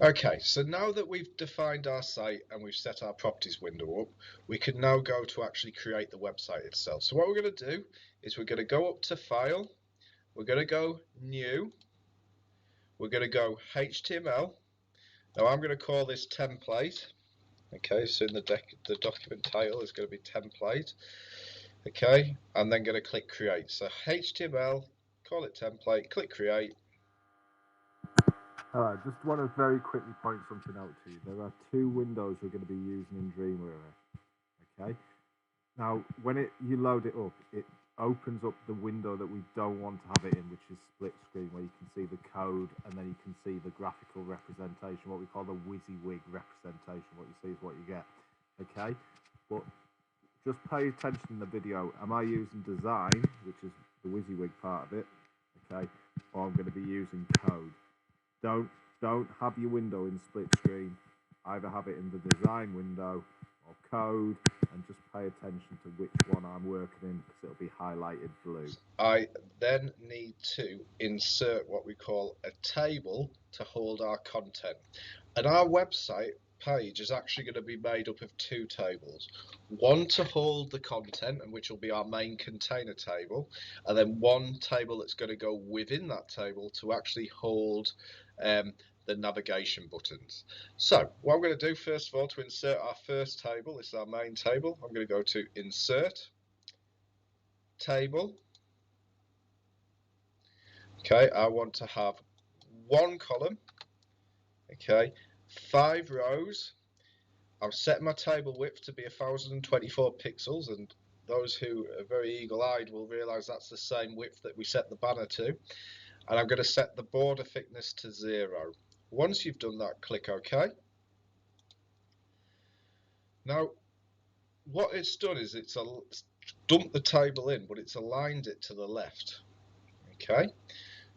Okay, so now that we've defined our site and we've set our properties window up, we can now go to actually create the website itself. So what we're going to do is we're going to go up to File, we're going to go New, we're going to go HTML. Now I'm going to call this template. Okay, so in the document title is going to be template. Okay, and then going to click create. So HTML, call it template, click create. Alright, just want to very quickly point something out to you. There are two windows we're going to be using in Dreamweaver. Okay. Now, when you load it up, it opens up the window that we don't want to have it in, which is split screen, where you can see the code and then you can see the graphical representation, what we call the WYSIWYG representation. What you see is what you get. Okay. But just pay attention in the video. Am I using design, which is the WYSIWYG part of it? Okay. Or I'm going to be using code. Don't have your window in split screen. Either have it in the design window or code, and just pay attention to which one I'm working in because it'll be highlighted blue. I then need to insert what we call a table to hold our content. And our website page is actually going to be made up of two tables. One to hold the content, and which will be our main container table, and then one table that's going to go within that table to actually hold the navigation buttons. So what I'm going to do first of all to insert our first table, this is our main table, I'm going to go to Insert, Table. Okay, I want to have one column, okay, 5 rows. I've set my table width to be 1024 pixels, and those who are very eagle-eyed will realize that's the same width that we set the banner to. And I'm going to set the border thickness to 0. Once you've done that, click OK. Now, what it's done is it's dumped the table in, but it's aligned it to the left. Okay.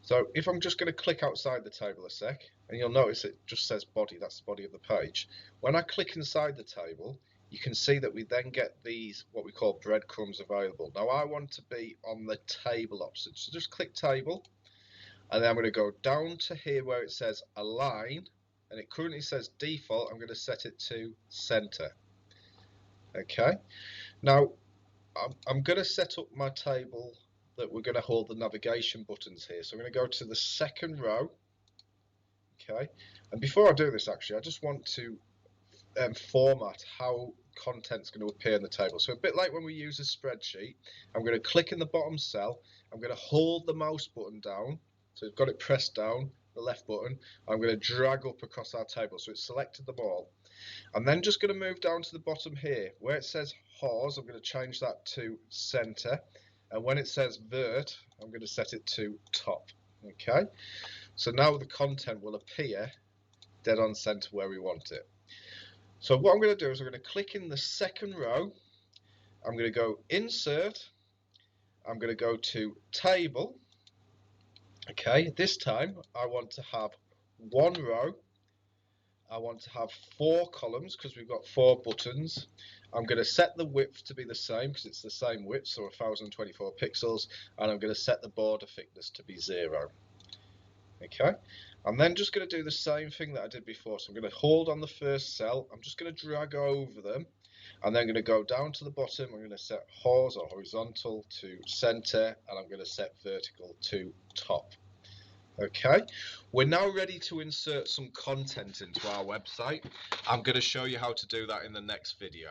So if I'm just going to click outside the table a sec, and you'll notice it just says body, that's the body of the page. When I click inside the table, you can see that we then get these, what we call breadcrumbs available. Now I want to be on the table option, so just click table, and then I'm going to go down to here where it says align, and it currently says default. I'm going to set it to center. Okay, now I'm going to set up my table that we're going to hold the navigation buttons here. So I'm going to go to the second row. Okay, and before I do this, actually, I just want to format how content's going to appear in the table. So a bit like when we use a spreadsheet, I'm going to click in the bottom cell. I'm going to hold the mouse button down. So I've got it pressed down, the left button. I'm going to drag up across our table. So it's selected them all. I'm then just going to move down to the bottom here. Where it says hors, I'm going to change that to center. And when it says vert, I'm going to set it to top. Okay. So now the content will appear dead on center where we want it. So what I'm going to do is I'm going to click in the second row. I'm going to go insert. I'm going to go to table. Okay, this time I want to have one row. I want to have 4 columns because we've got 4 buttons. I'm going to set the width to be the same because it's the same width, so 1024 pixels, and I'm going to set the border thickness to be 0. Okay, I'm then just going to do the same thing that I did before. So I'm going to hold on the first cell. I'm just going to drag over them, and then going to go down to the bottom. I'm going to set hors or horizontal to center, and I'm going to set vertical to top. Okay, we're now ready to insert some content into our website. I'm going to show you how to do that in the next video.